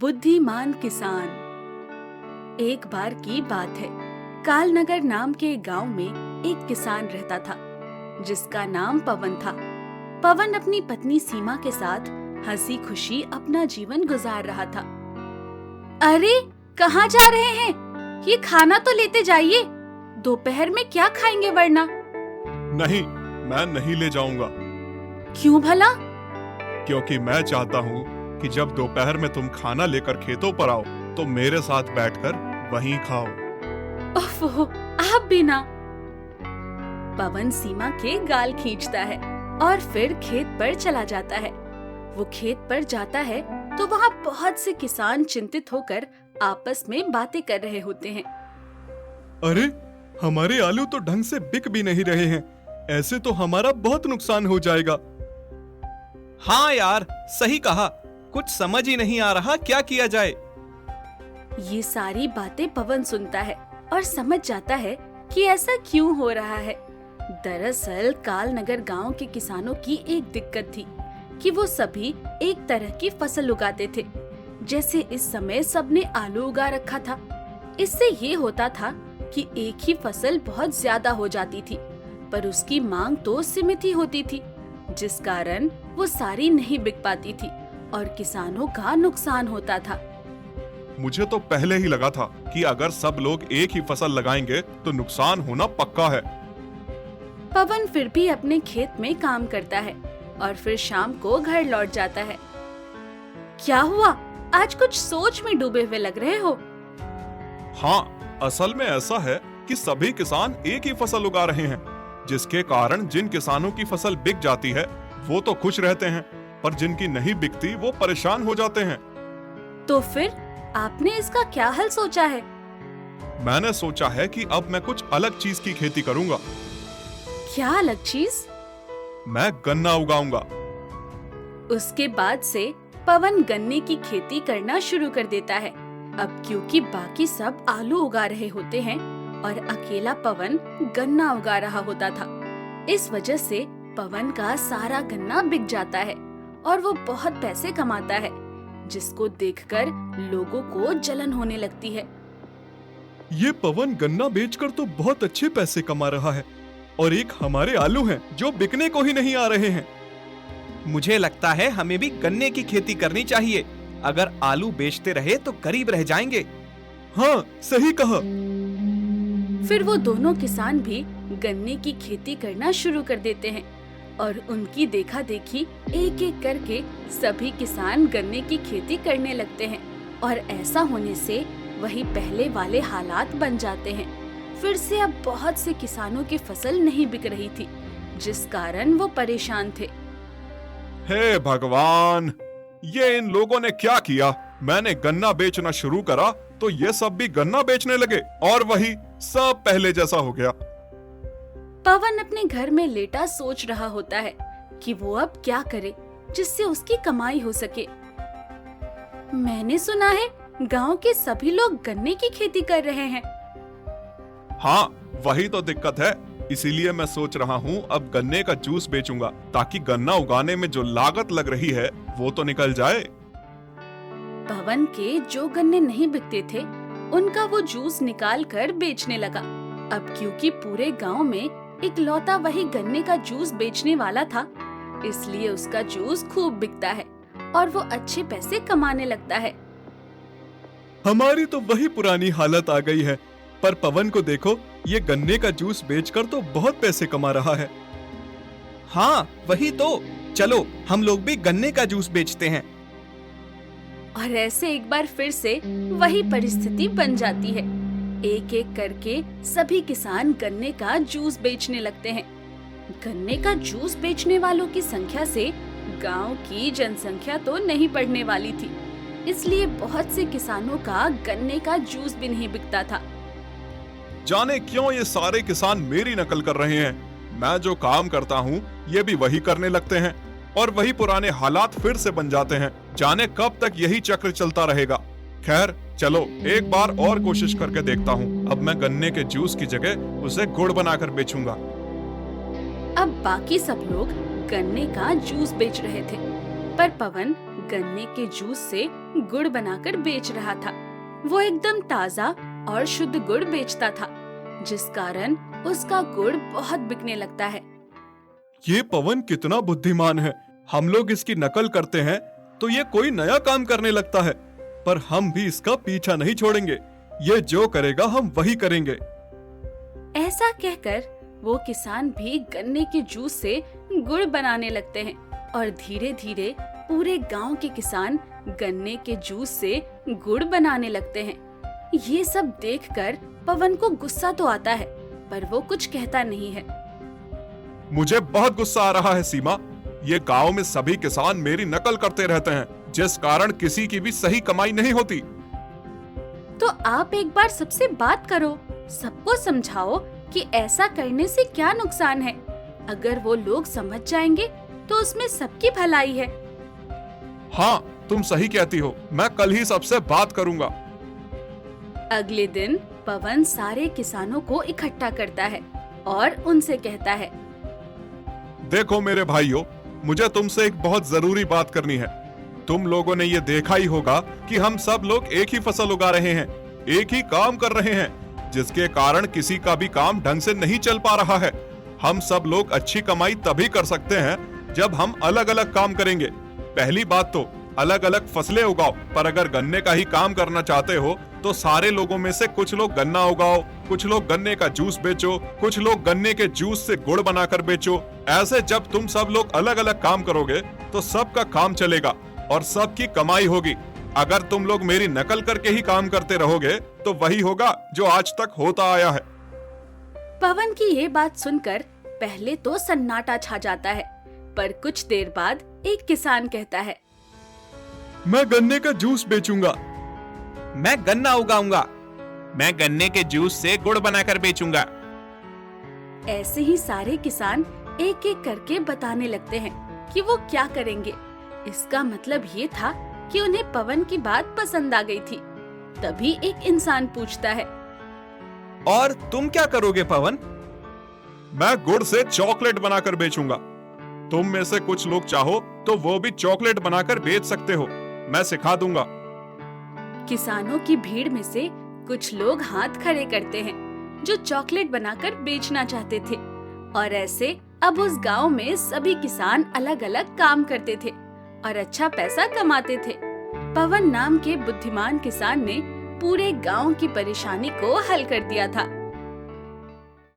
बुद्धिमान किसान। एक बार की बात है, कालनगर नाम के गांव में एक किसान रहता था जिसका नाम पवन था। पवन अपनी पत्नी सीमा के साथ हंसी खुशी अपना जीवन गुजार रहा था। अरे कहाँ जा रहे हैं? ये खाना तो लेते जाइए, दोपहर में क्या खाएंगे वरना। नहीं, मैं नहीं ले जाऊंगा। क्यों भला? क्योंकि मैं चाहता हूँ कि जब दोपहर में तुम खाना लेकर खेतों पर आओ तो मेरे साथ बैठकर वहीं खाओ। ओफो, आप भी ना। पवन सीमा के गाल खींचता है और फिर खेत पर चला जाता है। वो खेत पर जाता है तो वहाँ बहुत से किसान चिंतित होकर आपस में बातें कर रहे होते हैं। अरे, हमारे आलू तो ढंग से बिक भी नहीं रहे हैं। ऐसे तो हमारा बहुत नुकसान हो जाएगा। हाँ यार, सही कहा। कुछ समझ ही नहीं आ रहा क्या किया जाए। ये सारी बातें पवन सुनता है और समझ जाता है कि ऐसा क्यों हो रहा है। दरअसल कालनगर गांव के किसानों की एक दिक्कत थी कि वो सभी एक तरह की फसल उगाते थे। जैसे इस समय सबने आलू उगा रखा था। इससे ये होता था कि एक ही फसल बहुत ज्यादा हो जाती थी, पर उसकी मांग तो सीमित ही होती थी, जिस कारण वो सारी नहीं बिक पाती थी और किसानों का नुकसान होता था। मुझे तो पहले ही लगा था कि अगर सब लोग एक ही फसल लगाएंगे तो नुकसान होना पक्का है। पवन फिर भी अपने खेत में काम करता है और फिर शाम को घर लौट जाता है। क्या हुआ? आज कुछ सोच में डूबे हुए लग रहे हो। हाँ, असल में ऐसा है कि सभी किसान एक ही फसल उगा रहे हैं, जिसके कारण जिन किसानों की फसल बिक जाती है वो तो खुश रहते हैं, पर जिनकी नहीं बिकती वो परेशान हो जाते हैं। तो फिर आपने इसका क्या हल सोचा है? मैंने सोचा है कि अब मैं कुछ अलग चीज की खेती करूंगा। क्या अलग चीज? मैं गन्ना उगाऊंगा। उसके बाद से पवन गन्ने की खेती करना शुरू कर देता है। अब क्योंकि बाकी सब आलू उगा रहे होते हैं और अकेला पवन गन्ना उगा रहा होता था, इस वजह से पवन का सारा गन्ना बिक जाता है और वो बहुत पैसे कमाता है, जिसको देखकर लोगों को जलन होने लगती है। ये पवन गन्ना बेचकर तो बहुत अच्छे पैसे कमा रहा है और एक हमारे आलू हैं जो बिकने को ही नहीं आ रहे हैं। मुझे लगता है हमें भी गन्ने की खेती करनी चाहिए। अगर आलू बेचते रहे तो गरीब रह जाएंगे। हाँ, सही कहा। फिर वो दोनों किसान भी गन्ने की खेती करना शुरू कर देते हैं और उनकी देखा देखी एक एक करके सभी किसान गन्ने की खेती करने लगते हैं और ऐसा होने से वही पहले वाले हालात बन जाते हैं। फिर से अब बहुत से किसानों की फसल नहीं बिक रही थी, जिस कारण वो परेशान थे। हे भगवान, ये इन लोगों ने क्या किया? मैंने गन्ना बेचना शुरू करा तो ये सब भी गन्ना बेचने लगे और वही सब पहले जैसा हो गया। पवन अपने घर में लेटा सोच रहा होता है कि वो अब क्या करे जिससे उसकी कमाई हो सके। मैंने सुना है गांव के सभी लोग गन्ने की खेती कर रहे हैं। हाँ, वही तो दिक्कत है। इसीलिए मैं सोच रहा हूँ अब गन्ने का जूस बेचूंगा, ताकि गन्ना उगाने में जो लागत लग रही है वो तो निकल जाए। पवन के जो गन्ने नहीं बिकते थे, उनका वो जूस निकाल कर बेचने लगा। अब क्योंकि पूरे गांव में इकलौता वही गन्ने का जूस बेचने वाला था, इसलिए उसका जूस खूब बिकता है और वो अच्छे पैसे कमाने लगता है। हमारी तो वही पुरानी हालत आ गई है, पर पवन को देखो, ये गन्ने का जूस बेचकर तो बहुत पैसे कमा रहा है। हाँ, वही तो। चलो हम लोग भी गन्ने का जूस बेचते हैं। और ऐसे एक बार फिर से वही परिस्थिति बन जाती है। एक एक करके सभी किसान गन्ने का जूस बेचने लगते हैं। गन्ने का जूस बेचने वालों की संख्या से गांव की जनसंख्या तो नहीं बढ़ने वाली थी, इसलिए बहुत से किसानों का गन्ने का जूस भी नहीं बिकता था। जाने क्यों ये सारे किसान मेरी नकल कर रहे हैं। मैं जो काम करता हूँ ये भी वही करने लगते हैं और वही पुराने हालात फिर से बन जाते हैं। जाने कब तक यही चक्र चलता रहेगा। खैर चलो, एक बार और कोशिश करके देखता हूँ। अब मैं गन्ने के जूस की जगह उसे गुड़ बनाकर बेचूंगा। अब बाकी सब लोग गन्ने का जूस बेच रहे थे, पर पवन गन्ने के जूस से गुड़ बनाकर बेच रहा था। वो एकदम ताजा और शुद्ध गुड़ बेचता था, जिस कारण उसका गुड़ बहुत बिकने लगता है। ये पवन कितना बुद्धिमान है। हम लोग इसकी नकल करते हैं तो ये कोई नया काम करने लगता है, पर हम भी इसका पीछा नहीं छोड़ेंगे। ये जो करेगा हम वही करेंगे। ऐसा कहकर वो किसान भी गन्ने के जूस से गुड़ बनाने लगते हैं और धीरे धीरे पूरे गांव के किसान गन्ने के जूस से गुड़ बनाने लगते हैं। ये सब देखकर पवन को गुस्सा तो आता है, पर वो कुछ कहता नहीं है। मुझे बहुत गुस्सा आ रहा है सीमा। ये गांव में सभी किसान मेरी नकल करते रहते हैं, जिस कारण किसी की भी सही कमाई नहीं होती। तो आप एक बार सबसे बात करो, सबको समझाओ कि ऐसा करने से क्या नुकसान है। अगर वो लोग समझ जाएंगे तो उसमें सबकी भलाई है। हाँ, तुम सही कहती हो। मैं कल ही सबसे बात करूंगा। अगले दिन पवन सारे किसानों को इकट्ठा करता है और उनसे कहता है, देखो मेरे भाइयों, मुझे तुमसे एक बहुत जरूरी बात करनी है। तुम लोगों ने ये देखा ही होगा कि हम सब लोग एक ही फसल उगा रहे हैं, एक ही काम कर रहे हैं, जिसके कारण किसी का भी काम ढंग से नहीं चल पा रहा है। हम सब लोग अच्छी कमाई तभी कर सकते हैं जब हम अलग अलग काम करेंगे। पहली बात तो अलग अलग फसलें उगाओ, पर अगर गन्ने का ही काम करना चाहते हो तो सारे लोगों में से कुछ लोग गन्ना उगाओ, कुछ लोग गन्ने का जूस बेचो, कुछ लोग गन्ने के जूस से गुड़ बनाकर बेचो। ऐसे जब तुम सब लोग अलग अलग काम करोगे तो सबका काम चलेगा और सबकी कमाई होगी। अगर तुम लोग मेरी नकल करके ही काम करते रहोगे तो वही होगा जो आज तक होता आया है। पवन की ये बात सुनकर पहले तो सन्नाटा छा जाता है, पर कुछ देर बाद एक किसान कहता है, मैं गन्ने का जूस बेचूंगा। मैं गन्ना उगाऊंगा। मैं गन्ने के जूस से गुड़ बनाकर बेचूंगा। ऐसे ही सारे किसान एक एक करके बताने लगते हैं कि वो क्या करेंगे। इसका मतलब ये था कि उन्हें पवन की बात पसंद आ गई थी। तभी एक इंसान पूछता है, और तुम क्या करोगे पवन? मैं गुड़ से चॉकलेट बनाकर बेचूंगा। तुम में से कुछ लोग चाहो तो वो भी चॉकलेट बनाकर बेच सकते हो, मैं सिखा दूंगा। किसानों की भीड़ में से कुछ लोग हाथ खड़े करते हैं जो चॉकलेट बनाकर बेचना चाहते थे। और ऐसे अब उस गांव में सभी किसान अलग अलग काम करते थे और अच्छा पैसा कमाते थे। पवन नाम के बुद्धिमान किसान ने पूरे गांव की परेशानी को हल कर दिया था।